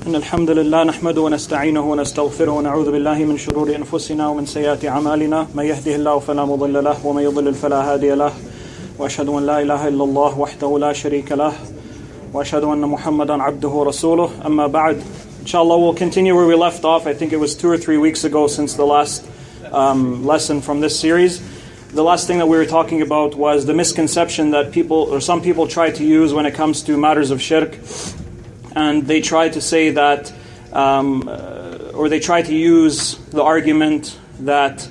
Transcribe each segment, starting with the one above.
إن الحمد لله نحمده ونستعينه ونستغفره ونعوذ بالله من شرور أنفسنا ومن سيئات أعمالنا من يهده الله فلا مضل له ومن يضلل فلا هادي له وأشهد أن لا إله إلا الله وحده لا شريك له وأشهد أن محمدا عبده ورسوله أما بعد. Inshallah, we'll continue where we left off. I think it was 2 or 3 weeks ago since the last lesson from this series. The last thing that we were talking about was the misconception that some people try to use when it comes to matters of shirk. And they try to say that, or they try to use the argument that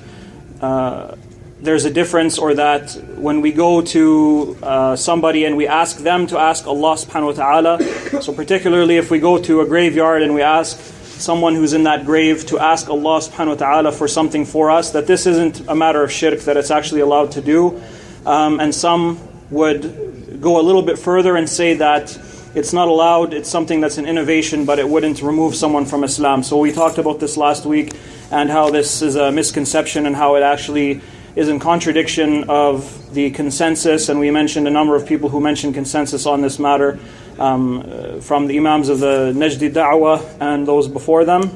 there's a difference, or that when we go to somebody and we ask them to ask Allah subhanahu wa ta'ala, so particularly if we go to a graveyard and we ask someone who's in that grave to ask Allah subhanahu wa ta'ala for something for us, that this isn't a matter of shirk, that it's actually allowed to do. And some would go a little bit further and say that it's not allowed, it's something that's an innovation, but it wouldn't remove someone from Islam. So we talked about this last week, and how this is a misconception and how it actually is in contradiction of the consensus. And we mentioned a number of people who mentioned consensus on this matter, from the Imams of the Najdi Da'wah and those before them.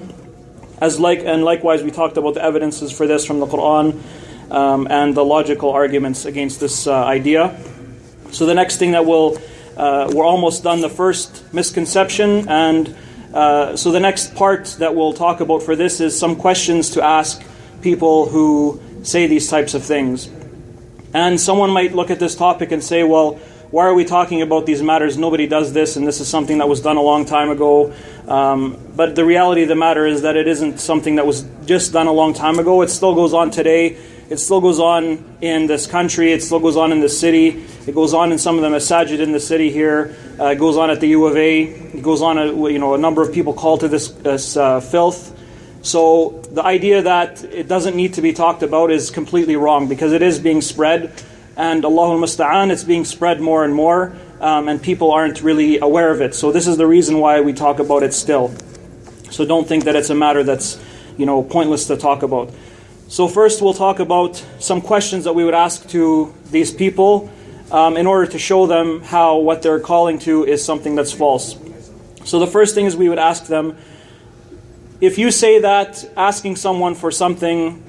And likewise we talked about the evidences for this from the Quran, and the logical arguments against this idea. So the next thing that we're almost done the first misconception, and so the next part that we'll talk about for this is some questions to ask people who say these types of things. And someone might look at this topic and say, well, why are we talking about these matters? Nobody does this, and this is something that was done a long time ago. But the reality of the matter is that it isn't something that was just done a long time ago. It still goes on today. It still goes on in this country. It still goes on in this city. It goes on in some of the masajid in the city here. It goes on at the U of A. It goes on, a number of people call to this filth. So the idea that it doesn't need to be talked about is completely wrong, because it is being spread. And Allahul Musta'an, it's being spread more and more, and people aren't really aware of it. So this is the reason why we talk about it still. So don't think that it's a matter that's, pointless to talk about. So first we'll talk about some questions that we would ask to these people, in order to show them how what they're calling to is something that's false. So the first thing is we would ask them, if you say that asking someone for something,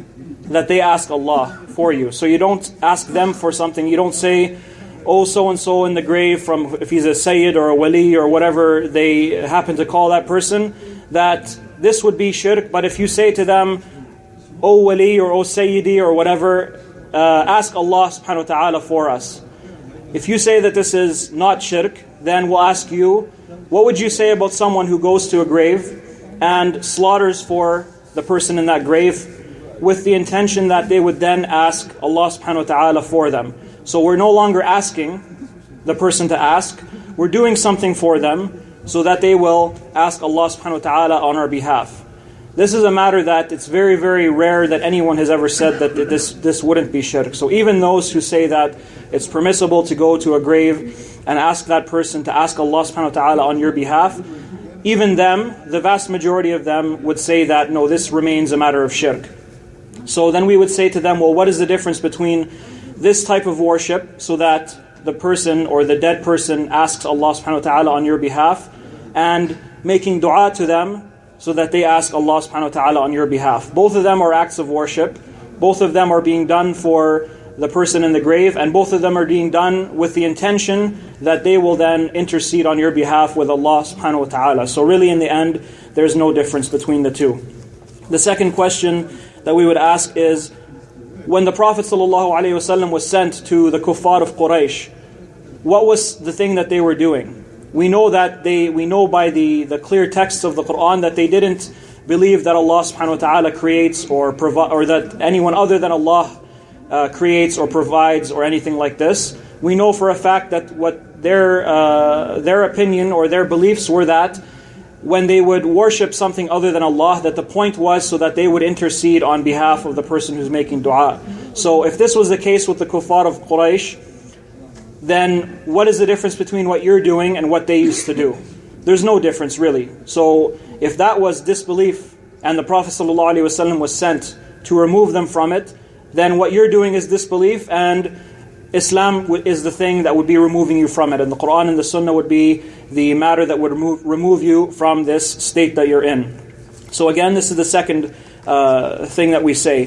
that they ask Allah for you. So you don't ask them for something. You don't say, oh, so-and-so in the grave, from if he's a Sayyid or a Wali or whatever they happen to call that person, that this would be shirk. But if you say to them, oh Wali or oh Sayyidi or whatever, ask Allah subhanahu wa ta'ala for us. If you say that this is not shirk, then we'll ask you, what would you say about someone who goes to a grave and slaughters for the person in that grave, with the intention that they would then ask Allah subhanahu wa ta'ala for them? So we're no longer asking the person to ask, we're doing something for them so that they will ask Allah subhanahu wa ta'ala on our behalf. This is a matter that it's very, very rare that anyone has ever said that this wouldn't be shirk. So even those who say that it's permissible to go to a grave and ask that person to ask Allah subhanahu wa ta'ala on your behalf, even them, the vast majority of them would say that no, this remains a matter of shirk. So then we would say to them, well, what is the difference between this type of worship, so that the person or the dead person asks Allah subhanahu wa ta'ala on your behalf, and making dua to them so that they ask Allah subhanahu wa ta'ala on your behalf? Both of them are acts of worship. Both of them are being done for the person in the grave, and both of them are being done with the intention that they will then intercede on your behalf with Allah subhanahu wa ta'ala. So really in the end, there's no difference between the two. The second question that we would ask is, when the Prophet ﷺ was sent to the kuffar of Quraysh, what was the thing that they were doing? We know by the clear texts of the Quran that they didn't believe that Allah subhanahu wa ta'ala creates or that anyone other than Allah creates or provides or anything like this. We know for a fact that what their opinion or their beliefs were, that when they would worship something other than Allah, that the point was so that they would intercede on behalf of the person who's making dua. So if this was the case with the kuffar of Quraysh, then what is the difference between what you're doing and what they used to do? There's no difference really. So if that was disbelief and the Prophet ﷺ was sent to remove them from it, then what you're doing is disbelief, and Islam is the thing that would be removing you from it, and the Quran and the Sunnah would be the matter that would remove you from this state that you're in. So again, this is the second thing that we say.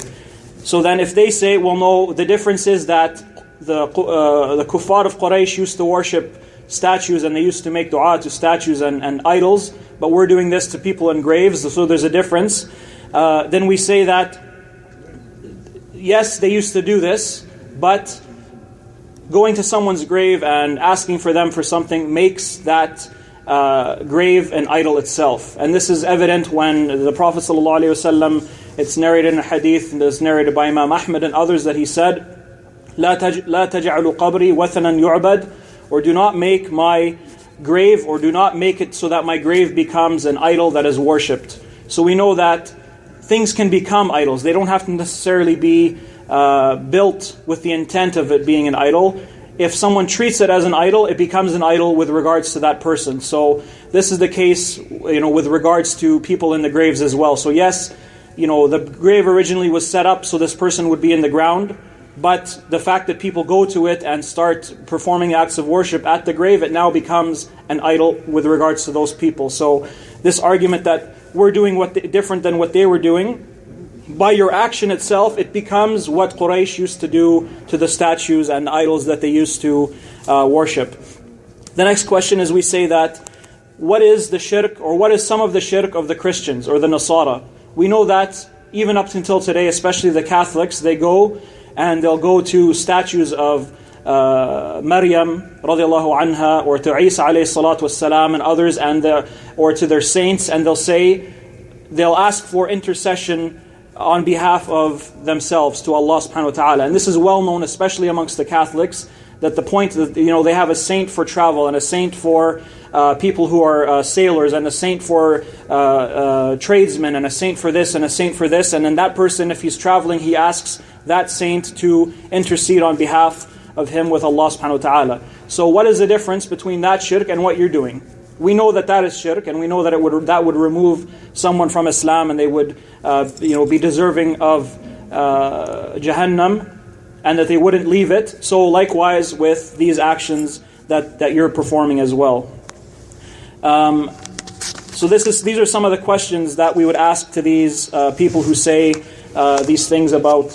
So then if they say, well no, the difference is that the kuffar of Quraysh used to worship statues and they used to make dua to statues and idols, but we're doing this to people in graves, so there's a difference. Then we say that, yes, they used to do this, but going to someone's grave and asking for them for something makes that grave an idol itself. And this is evident when the Prophet ﷺ, it's narrated in a hadith, and it's narrated by Imam Ahmad and others, that he said, لا تجعلوا قبري وثنا يعبد, or do not make my grave, or do not make it so that my grave becomes an idol that is worshipped. So we know that things can become idols. They don't have to necessarily be built with the intent of it being an idol. If someone treats it as an idol, it becomes an idol with regards to that person. So this is the case, with regards to people in the graves as well. So yes, the grave originally was set up so this person would be in the ground, but the fact that people go to it and start performing acts of worship at the grave, it now becomes an idol with regards to those people. So this argument that we're doing different than what they were doing, by your action itself, it becomes what Quraysh used to do to the statues and idols that they used to worship. The next question is, we say that, what is the shirk, or what is some of the shirk of the Christians or the Nasara? We know that even up until today, especially the Catholics, they go and they'll go to statues of Maryam radiallahu anha, or to Isa alayhi salatu wassalam and others, or to their saints, and they'll ask for intercession on behalf of themselves to Allah subhanahu wa ta'ala. And this is well known, especially amongst the Catholics, that the point that they have a saint for travel, and a saint for people who are sailors, and a saint for tradesmen, and a saint for this, and a saint for this, and then that person, if he's traveling, he asks that saint to intercede on behalf of him with Allah subhanahu wa ta'ala. So what is the difference between that shirk and what you're doing? We know that is shirk, and we know that that would remove someone from Islam, and they would be deserving of Jahannam, and that they wouldn't leave it. So likewise with these actions that you're performing as well. So these are some of the questions that we would ask to these people who say these things about,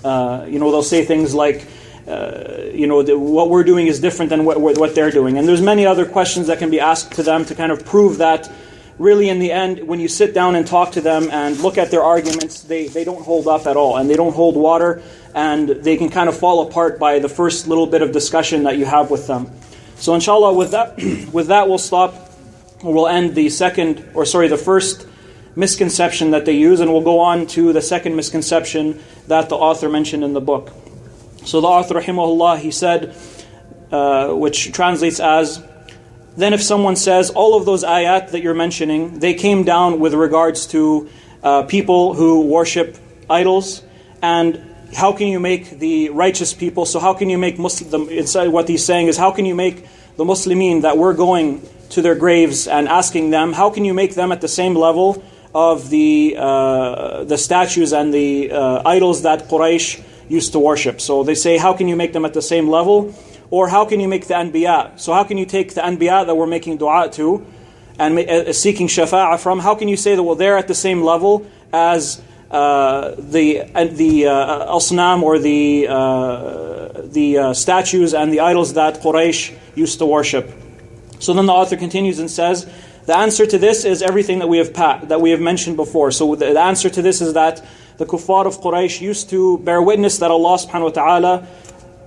they'll say things like, what we're doing is different than what they're doing. And there's many other questions that can be asked to them to kind of prove that really in the end, when you sit down and talk to them and look at their arguments, they don't hold up at all, and they don't hold water, and they can kind of fall apart by the first little bit of discussion that you have with them. So inshallah, with that we'll stop, or we'll end the first misconception that they use, and we'll go on to the second misconception that the author mentioned in the book. So the author, rahimahullah, he said, which translates as, then if someone says, all of those ayat that you're mentioning, they came down with regards to people who worship idols, and how can you make the righteous people, so how can you make inside what he's saying is, how can you make the Muslimin that we're going to their graves and asking them, how can you make them at the same level of the statues and the idols that Quraysh used to worship? So they say, how can you make them at the same level? Or how can you make the Anbiya? So how can you take the Anbiya that we're making dua to and seeking shafa'ah from, how can you say that they're at the same level as the asnam, or the statues and the idols that Quraysh used to worship? So then the author continues and says, the answer to this is everything that we have mentioned before. So the answer to this is that the kuffar of Quraysh used to bear witness that Allah subhanahu wa ta'ala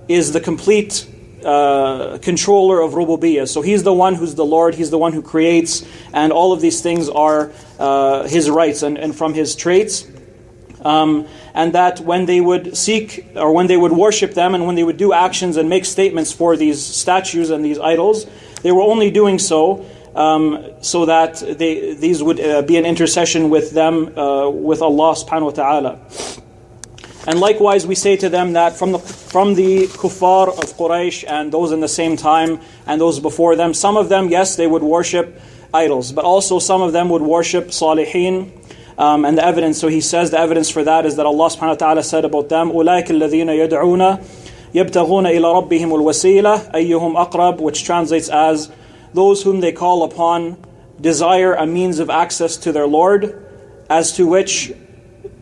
is the complete controller of rububiyyah. So He's the one who's the Lord, He's the one who creates, and all of these things are His rights and from His traits. And that when they would seek, or when they would worship them, and when they would do actions and make statements for these statues and these idols, they were only doing so that these would be an intercession with them, with Allah subhanahu wa ta'ala. And likewise we say to them that from the kuffar of Quraysh and those in the same time and those before them, some of them, yes, they would worship idols, but also some of them would worship salihin. And the evidence for that is that Allah subhanahu wa ta'ala said about them, أُولَٰئِكَ الَّذِينَ يَدْعُونَ يَبْتَغُونَ إِلَى رَبِّهِمُ الْوَسِيلَةِ أَيُّهُمْ أَقْرَبُ, which translates as those whom they call upon desire a means of access to their Lord, as to which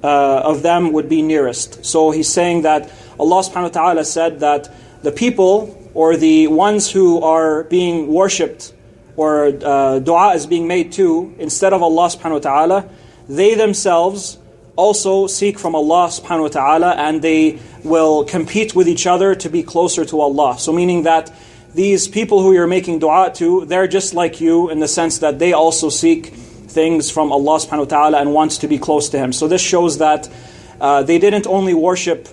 of them would be nearest. So he's saying that Allah subhanahu wa ta'ala said that the people, or the ones who are being worshipped, or dua is being made to, instead of Allah subhanahu wa ta'ala, they themselves also seek from Allah subhanahu wa ta'ala, and they will compete with each other to be closer to Allah. So meaning that these people who you're making dua to, they're just like you in the sense that they also seek things from Allah subhanahu wa ta'ala and wants to be close to Him. So this shows that they didn't only worship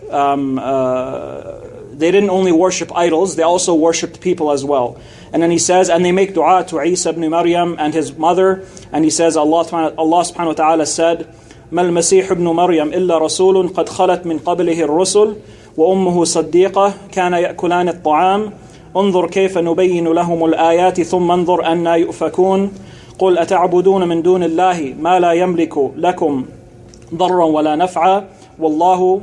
idols, they also worshipped people as well. And then he says, and they make dua to Isa ibn Maryam and his mother, and he says, Allah subhanahu wa ta'ala said, ما المسيح ابن مريم إلا رسول قد خلت من قبله الرسل وأمه صديقة كان يأكلان الطعام انظر كيف نبين لهم الآيات ثم انظر أنا يؤفكون قل أتعبدون من دون الله ما لا يملك لكم ضرا ولا نفعا والله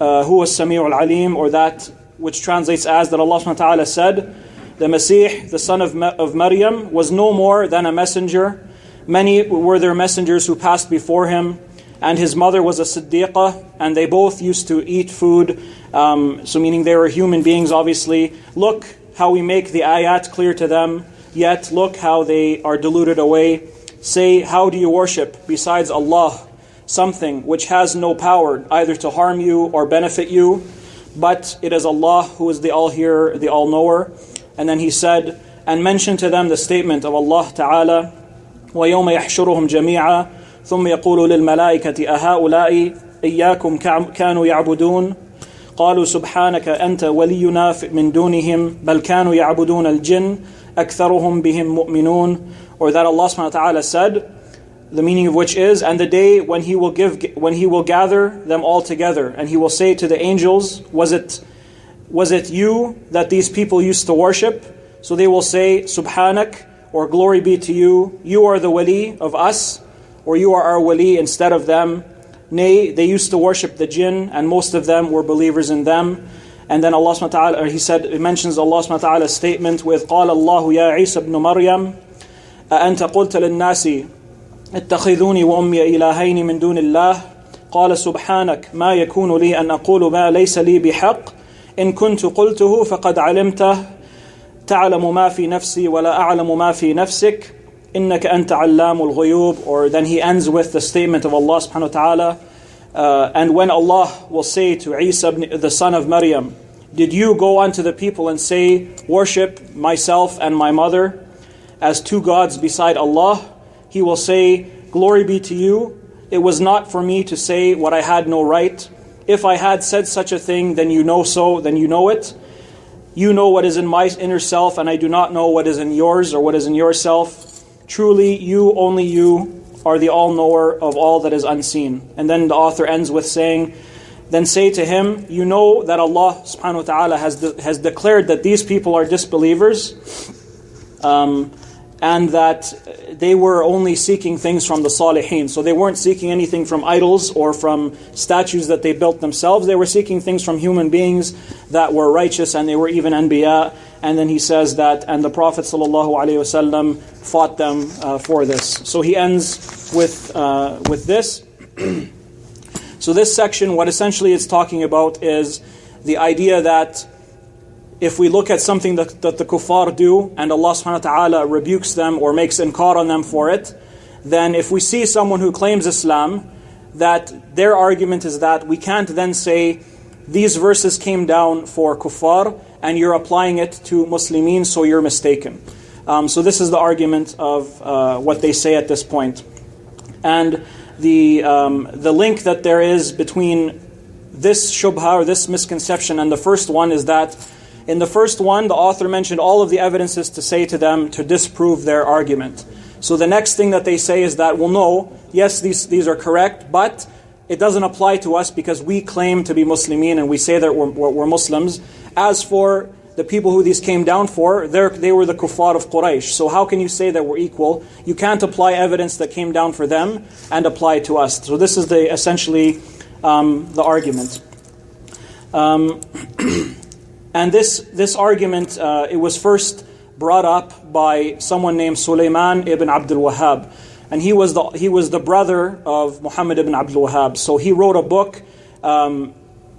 هو السميع العليم, or that which translates as that Allah subhanahu wa ta'ala said, the Masih, the son of Maryam, was no more than a messenger. Many were their messengers who passed before him, and his mother was a Siddiqah, and they both used to eat food, so meaning they were human beings obviously. Look how we make the ayat clear to them, yet look how they are deluded away. Say, how do you worship besides Allah something which has no power either to harm you or benefit you? But it is Allah who is the all-hearer, the all-knower. And then he said, and mention to them the statement of Allah Ta'ala, وَيَوْمَ يَحْشُرُهُمْ جَمِيعًا ثُمَّ يَقُولُ لِلْمَلَائِكَةِ أَهَؤُلَاءِ إِيَّاكُمْ كَانُوا يَعْبُدُونَ قالوا سبحانك أنت ولينا من دونهم بل كانوا يعبدون الجن أكثرهم بهم مؤمنون. Or that Allah subhanahu wa ta'ala said, the meaning of which is, and the day when He will gather them all together, and He will say to the angels, was it you that these people used to worship? So they will say, Subhanak, or glory be to you, you are the wali of us, or you are our wali instead of them. Nay, they used to worship the jinn, and most of them were believers in them. And then Allah subhanahu wa ta'ala, He mentions Allah subhanahu wa ta'ala's statement with, قال الله يا عيسى ابن مريم أأنت قلت للناس اتخذوني وأمي إلهين من دون الله قال سبحانك ما يكون لي أن أقول ما ليس لي بحق إن كنت قلته فقد علمته تعلم ما في نفسي ولا أعلم ما في نفسك إنك أنت علام الغيوب. Or then he ends with the statement of Allah subhanahu wa ta'ala, and when Allah will say to Isa, the son of Maryam, did you go unto the people and say, worship myself and my mother as two gods beside Allah? He will say, glory be to you. It was not for me to say what I had no right. If I had said such a thing, then you know it. You know what is in my inner self, and I do not know what is in yours or what is in yourself. Truly, only you, are the all-knower of all that is unseen. And then the author ends with saying, then say to him, you know that Allah subhanahu wa ta'ala has declared that these people are disbelievers, and that they were only seeking things from the Salihin. So they weren't seeking anything from idols or from statues that they built themselves. They were seeking things from human beings that were righteous, and they were even Anbiya. And then he says that, and the Prophet ﷺ fought them for this. So he ends with this. So this section, what essentially it's talking about is the idea that if we look at something that the kuffar do, and Allah subhanahu wa ta'ala rebukes them or makes inkar on them for it, then if we see someone who claims Islam, that their argument is that we can't then say, these verses came down for kuffar, and you're applying it to Muslimin, so you're mistaken. So this is the argument of what they say at this point. And the link that there is between this shubha, or this misconception, and the first one is that in the first one, the author mentioned all of the evidences to say to them to disprove their argument. So the next thing that they say is that, well, no, yes, these are correct, but it doesn't apply to us because we claim to be Muslimin and we say that we're Muslims. As for the people who these came down for, they were the kuffar of Quraysh. So how can you say that we're equal? You can't apply evidence that came down for them and apply it to us. So this is essentially the argument. And this argument, it was first brought up by someone named Sulaiman ibn Abdul Wahhab. And he was the brother of Muhammad ibn Abdul Wahhab. So he wrote a book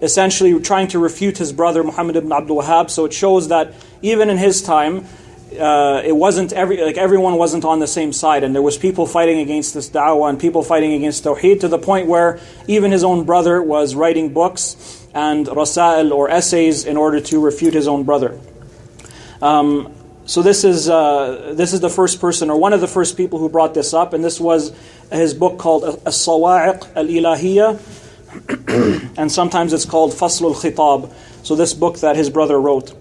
essentially trying to refute his brother Muhammad ibn Abdul Wahhab. So it shows that even in his time, it wasn't everyone wasn't on the same side, and there was people fighting against this da'wah and people fighting against Tawheed, to the point where even his own brother was writing books and rasail or essays in order to refute his own brother. So this is the first person, or one of the first people who brought this up, and this was his book called As-Sawa'iq Al-Ilahiyya, and sometimes it's called Fasl al-Khitab. So this book that his brother wrote.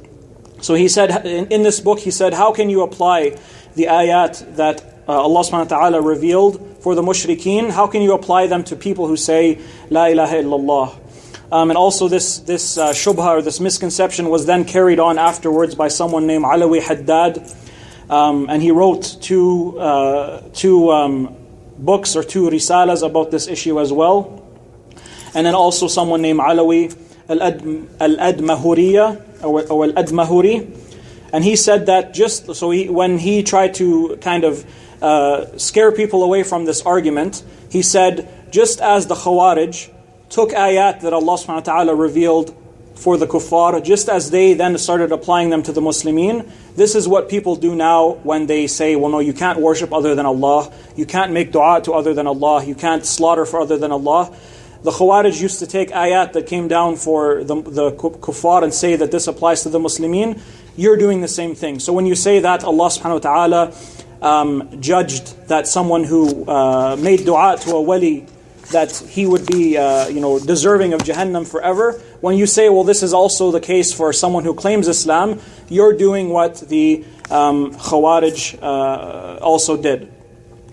So he said, in this book, he said, how can you apply the ayat that Allah subhanahu wa ta'ala revealed for the mushrikeen? How can you apply them to people who say, La ilaha illallah? And also this shubha, or this misconception, was then carried on afterwards by someone named Alawi Haddad. And he wrote two books or two risalas about this issue as well. And then also someone named Alawi Al-Admahuriya, or Al-Admahuri. And he said that when he tried to kind of scare people away from this argument, he said, just as the Khawarij took ayat that Allah subhanahu wa ta'ala revealed for the kuffar, just as they then started applying them to the Muslimin, this is what people do now when they say, well, no, you can't worship other than Allah, you can't make dua to other than Allah, you can't slaughter for other than Allah. The Khawarij used to take ayat that came down for the kuffar and say that this applies to the Muslimin. You're doing the same thing. So when you say that Allah subhanahu wa ta'ala judged that someone who made dua to a wali, that he would be deserving of Jahannam forever, when you say, well, this is also the case for someone who claims Islam, you're doing what the Khawarij also did.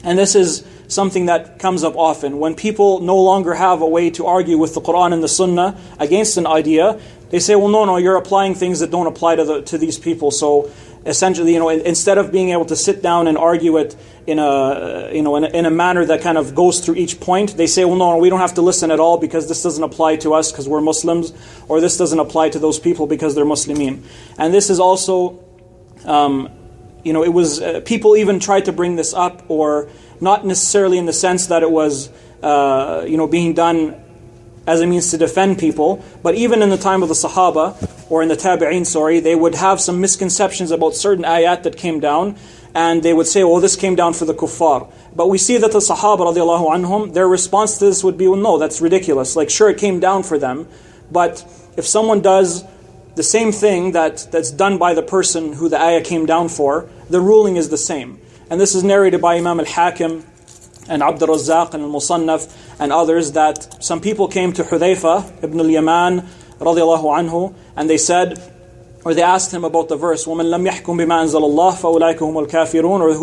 And this is something that comes up often. When people no longer have a way to argue with the Quran and the Sunnah against an idea, they say, well, no, you're applying things that don't apply to these people. So essentially, instead of being able to sit down and argue it in a manner that kind of goes through each point, they say, well, no, we don't have to listen at all because this doesn't apply to us because we're Muslims, or this doesn't apply to those people because they're Muslimin. And this is also, it was people even tried to bring this up, or not necessarily in the sense that it was, being done as a means to defend people, but even in the time of the Sahaba, or in the Tabi'een, they would have some misconceptions about certain ayat that came down, and they would say, well, this came down for the kuffar. But we see that the Sahaba radiallahu anhum, their response to this would be, well, no, that's ridiculous. Like, sure, it came down for them, but if someone does the same thing that's done by the person who the ayah came down for, the ruling is the same. And this is narrated by Imam al-Hakim and Abd al-Razzaq and al-Musannaf and others, that some people came to Hudhayfa ibn al-Yaman radiallahu anhu, and they said, or they asked him about the verse, وَمَنْ لَمْ يَحْكُمْ بِمَا أَنزَلَ اللَّهُ فَأُولَٰئِكَ هُمُ الْكَافِرُونَ, or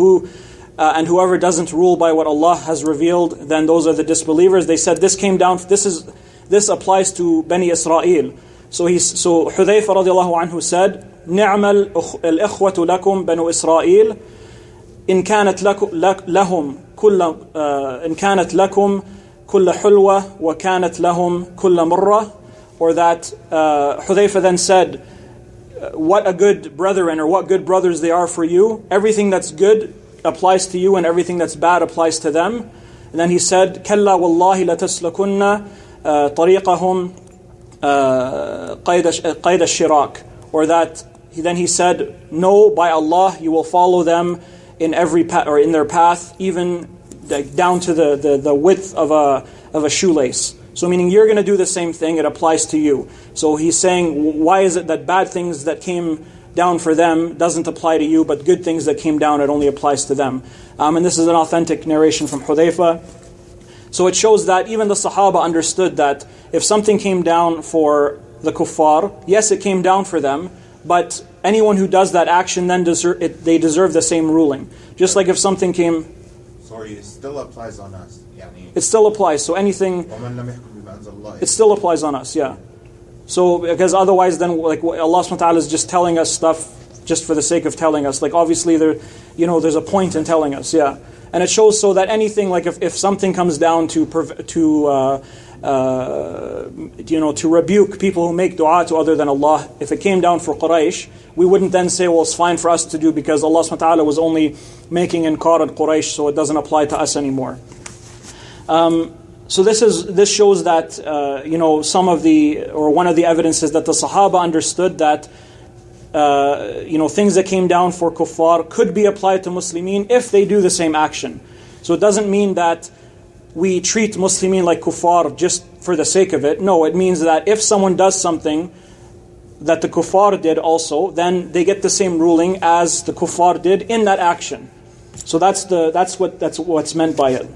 whoever doesn't rule by what Allah has revealed, then those are the disbelievers. They said this came down, this applies to Bani Israel. So Hudhayfa radiallahu anhu said, نِعْمَ الْإِخْوَةُ لَكُمْ بَنُو إِسْرَائِيل إن كانت لكم كل حلوة وكانت لهم كل مرة. Or that Hudhayfa then said, what a good brethren, or what good brothers they are for you. Everything that's good applies to you, and everything that's bad applies to them. And then he said, كلا والله لتسلكن طريقهم قيد الشراك. Or that then he said, no, by Allah, you will follow them in every or in their path, even down to the width of a shoelace. So meaning you're going to do the same thing, it applies to you. So he's saying, why is it that bad things that came down for them doesn't apply to you, but good things that came down, it only applies to them? And this is an authentic narration from Hudhayfa. So it shows that even the Sahaba understood that if something came down for the kuffar, yes, it came down for them, but anyone who does that action, then they deserve the same ruling. Just like if something came... Sorry, it still applies on us. It still applies. So anything... It still applies on us, yeah. So, because otherwise then, like, Allah subhanahu wa ta'ala is just telling us stuff just for the sake of telling us. Like, obviously, there's a point in telling us, yeah. And it shows so that anything, like if something comes down to to rebuke people who make dua to other than Allah. If it came down for Quraysh, we wouldn't then say, well, it's fine for us to do because Allah subhanahu wa ta'ala was only making inkar at Quraysh, so it doesn't apply to us anymore. So this shows that some of one of the evidences that the Sahaba understood that things that came down for kuffar could be applied to Muslimin if they do the same action. So it doesn't mean that we treat Muslimin like kuffar just for the sake of it. No, it means that if someone does something that the kuffar did also, then they get the same ruling as the kuffar did in that action. So that's what's meant by it.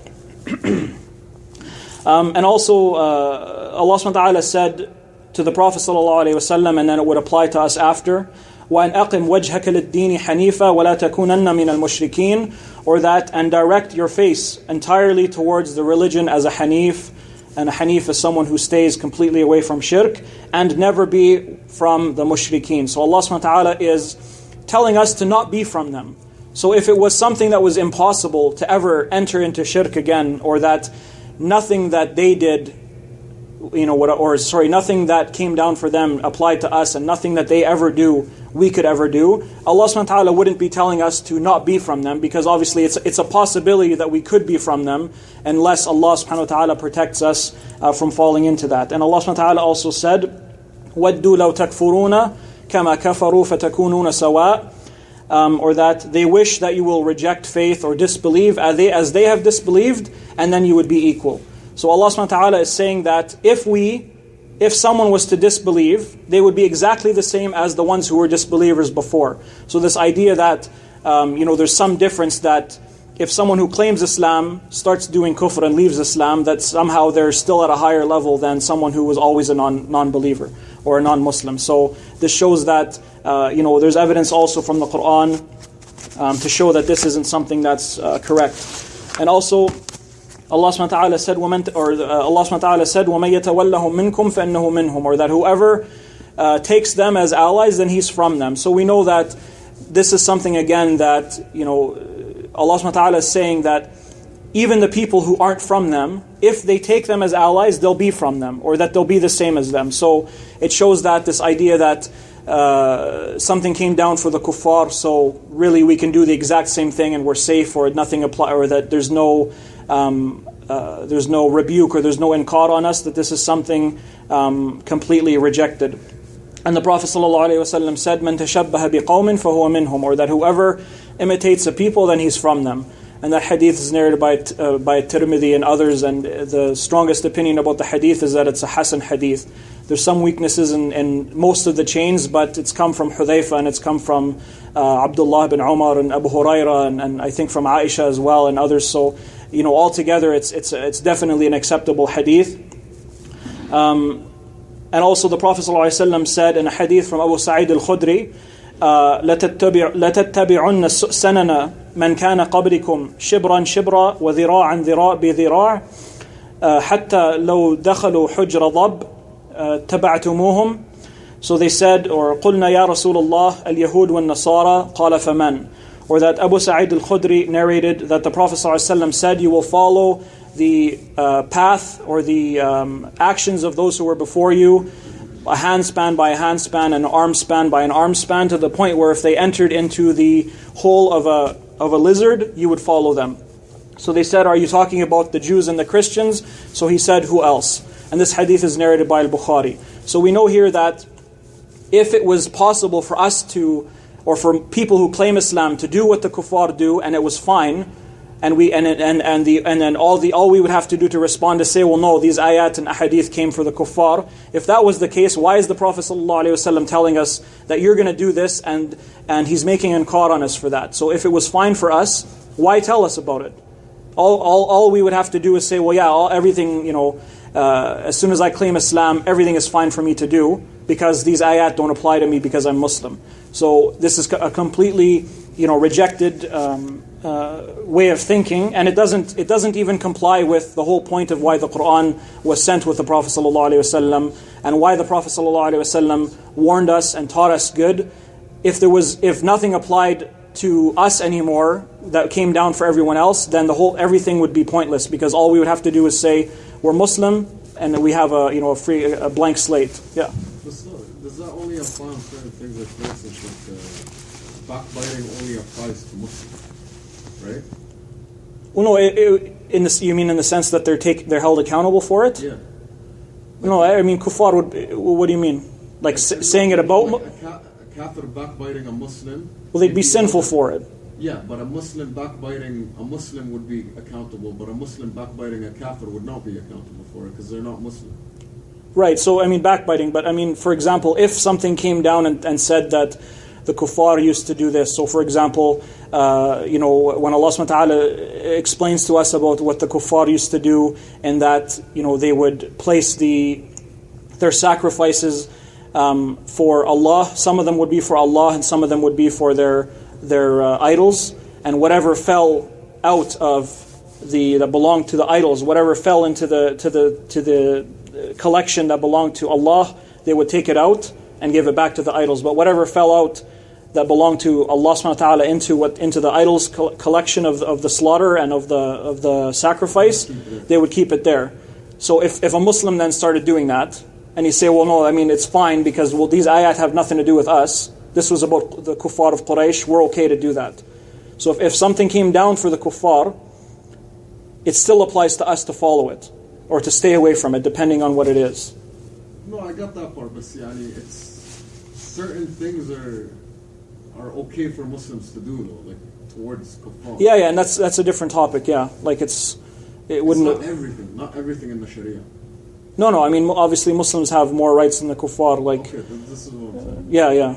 And also, Allah subhanahu wa ta'ala said to the Prophet sallallahu alaihi wasallam, and then it would apply to us after, وَأَنْ أَقِمْ وَجْهَكَ لِلدِّينِ حَنِيفًا وَلَا تَكُونَنَّ مِنَ الْمُشْرِكِينَ, or that, and direct your face entirely towards the religion as a hanif, and a hanif is someone who stays completely away from shirk, and never be from the mushrikeen. So Allah subhanahu wa ta'ala is telling us to not be from them. So if it was something that was impossible to ever enter into shirk again, or that nothing that they did, nothing that came down for them applied to us, and nothing that they ever do, we could ever do, Allah subhanahu wa ta'ala wouldn't be telling us to not be from them, because obviously it's a possibility that we could be from them, unless Allah subhanahu wa ta'ala protects us from falling into that. And Allah subhanahu wa ta'ala also said, وَدُّوا لَوْ تَكْفُرُونَ كَمَا كَفَرُوا فَتَكُونُونَ سَوَاء, or that they wish that you will reject faith or disbelieve as they have disbelieved, and then you would be equal. So Allah subhanahu wa ta'ala is saying that if someone was to disbelieve, they would be exactly the same as the ones who were disbelievers before. So this idea that there's some difference, that if someone who claims Islam starts doing kufr and leaves Islam, that somehow they're still at a higher level than someone who was always a non-believer or a non-Muslim. So this shows that there's evidence also from the Quran to show that this isn't something that's correct. And also, Allah subhanahu wa ta'ala said, Allah subhanahu wa ta'ala said, وَمَن يَتَوَلَّهُم مِّنكُمْ فَإِنَّهُ مِنْهُمْ, or that whoever takes them as allies, then he's from them. So we know that this is something, again, that Allah subhanahu wa ta'ala is saying that even the people who aren't from them, if they take them as allies, they'll be from them, or that they'll be the same as them. So it shows that this idea that something came down for the kuffar, so really we can do the exact same thing and we're safe, or nothing apply, or that there's no rebuke or there's no inkar on us, that this is something completely rejected. And the Prophet ﷺ said, مَنْ تَشَبَّهَ بِقَوْمٍ فَهُوَ مِنْهُمْ, or that whoever imitates a people, then he's from them. And that hadith is narrated by Tirmidhi and others, and the strongest opinion about the hadith is that it's a Hasan hadith. There's some weaknesses in most of the chains, but it's come from Hudhayfa, and it's come from Abdullah bin Umar and Abu Huraira, and I think from Aisha as well, and others. So, altogether it's definitely an acceptable hadith. And also the Prophet ﷺ said in a hadith from Abu Sa'id al-Khudri, لَتَتَّبِعُنَّ سَنَنَ مَنْ كَانَ قَبْلِكُمْ شِبْرًا شِبْرًا وَذِرَاعًا بِذِرَاعٍ حَتَّى لَوْ دَخَلُوا حُجْرَ ضَبٍّ تَبَعْتُمُوهُمْ. So they said, or قُلْنَا يَا رَسُولَ اللَّهِ الْيَهُودُ وَالنَّصَارَى قَالَ فَمَنْ, or that Abu Sa'id al-Khudri narrated that the Prophet ﷺ said, you will follow the path or the actions of those who were before you, a handspan by a handspan, and an arm span by an arm span, to the point where if they entered into the hole of a lizard, you would follow them. So they said, are you talking about the Jews and the Christians? So he said, who else? And this hadith is narrated by Al-Bukhari. So we know here that if it was possible for us to, or for people who claim Islam to do what the kuffar do, and it was fine, and then all we would have to do to respond to say, well, no, these ayat and ahadith came for the kuffar. If that was the case, why is the Prophet ﷺ telling us that you're going to do this, and he's making inkar on us for that? So if it was fine for us, why tell us about it? All we would have to do is say, well, yeah, everything, as soon as I claim Islam, everything is fine for me to do, because these ayat don't apply to me because I'm Muslim. So this is a completely, rejected way of thinking, and it doesn't even comply with the whole point of why the Quran was sent with the Prophet ﷺ, and why the Prophet ﷺ warned us and taught us good. If nothing applied to us anymore that came down for everyone else, then everything would be pointless, because all we would have to do is say we're Muslim, and we have a blank slate. Yeah. But still, does that only apply on certain things? Like, for instance, backbiting only applies to Muslims, right? Well, no, you mean in the sense that they're held accountable for it? Yeah. No, I mean kuffar would. What do you mean? Like saying it about? Like a kafir backbiting a Muslim. Well, they'd be sinful for it. Yeah, but a Muslim backbiting a Muslim would be accountable, but a Muslim backbiting a kafir would not be accountable for it because they're not Muslim. Right. So I mean backbiting, but I mean, for example, if something came down and said that the kuffar used to do this. So, for example, when Allah subhanahu wa ta'ala explains to us about what the kuffar used to do, and that they would place their sacrifices for Allah. Some of them would be for Allah, and some of them would be for their idols. And whatever fell out of that belonged to the idols, whatever fell into the collection that belonged to Allah, they would take it out and give it back to the idols. But whatever fell out that belonged to Allah subhanahu wa ta'ala into the idols collection of the slaughter and of the sacrifice, they would keep it there. So if a Muslim then started doing that, and he say, well, no, I mean, it's fine because, well, these ayat have nothing to do with us. This was about the kuffar of Quraysh. We're okay to do that. So if something came down for the kuffar, it still applies to us to follow it or to stay away from it, depending on what it is. No, I got that part, but see, it's certain things are okay for Muslims to do though, like towards kuffar. Yeah, and that's a different topic. Yeah, like it wouldn't. It's not everything in the Sharia. No. I mean, obviously, Muslims have more rights than the kuffar. Like, okay, this is what I'm saying.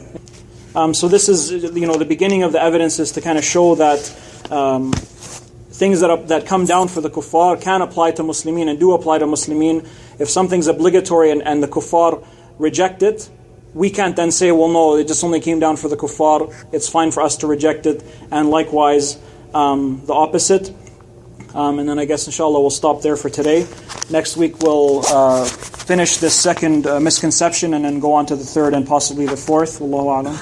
Yeah. So this is the beginning of the evidence is to kind of show that things that come down for the kuffar can apply to Muslimin and do apply to Muslimin. If something's obligatory and the kuffar reject it, we can't then say, well, no, it just only came down for the kuffar. It's fine for us to reject it. And likewise, the opposite. And then I guess, inshallah, we'll stop there for today. Next week, we'll finish this second misconception and then go on to the third and possibly the fourth. Wallahu a'lam.